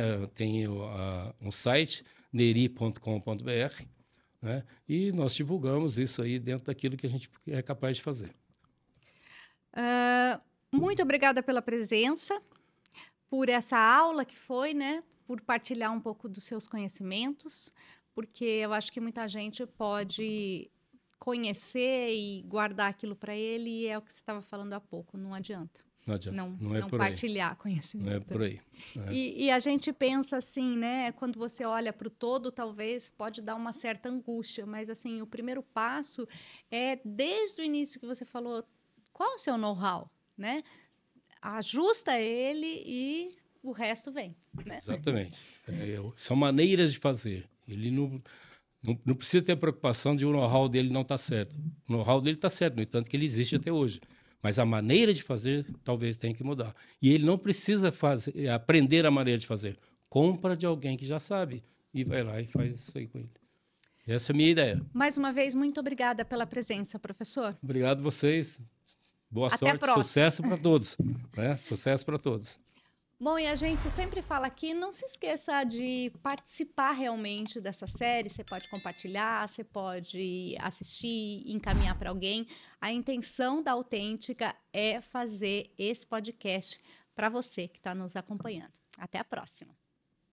Speaker 1: um site, neri.com.br, né? E nós divulgamos isso aí dentro daquilo que a gente é capaz de fazer.
Speaker 2: Muito obrigada pela presença, por essa aula que foi, né? Por partilhar um pouco dos seus conhecimentos, porque eu acho que muita gente pode conhecer e guardar aquilo para ele, e é o que você estava falando há pouco, não adianta.
Speaker 1: Não adianta,
Speaker 2: Não
Speaker 1: é por aí.
Speaker 2: partilhar conhecimento.
Speaker 1: Não é por aí.
Speaker 2: E a gente pensa assim, né? Quando você olha para o todo, talvez pode dar uma certa angústia, mas assim, o primeiro passo é, desde o início que você falou, qual é o seu know-how, né? Ajusta ele e o resto vem, né?
Speaker 1: Exatamente. São maneiras de fazer. Ele não precisa ter a preocupação de o know-how dele não estar certo. O know-how dele está certo, no entanto que ele existe até hoje. Mas a maneira de fazer talvez tenha que mudar. E ele não precisa aprender a maneira de fazer. Compra de alguém que já sabe e vai lá e faz isso aí com ele. Essa é a minha ideia.
Speaker 2: Mais uma vez, muito obrigada pela presença, professor.
Speaker 1: Obrigado a vocês. Boa
Speaker 2: Até
Speaker 1: sorte,
Speaker 2: a próxima.
Speaker 1: sucesso para todos. Né? Sucesso para todos.
Speaker 2: Bom, e a gente sempre fala aqui, não se esqueça de participar realmente dessa série. Você pode compartilhar, você pode assistir, encaminhar para alguém. A intenção da Autêntica é fazer esse podcast para você que está nos acompanhando. Até a próxima.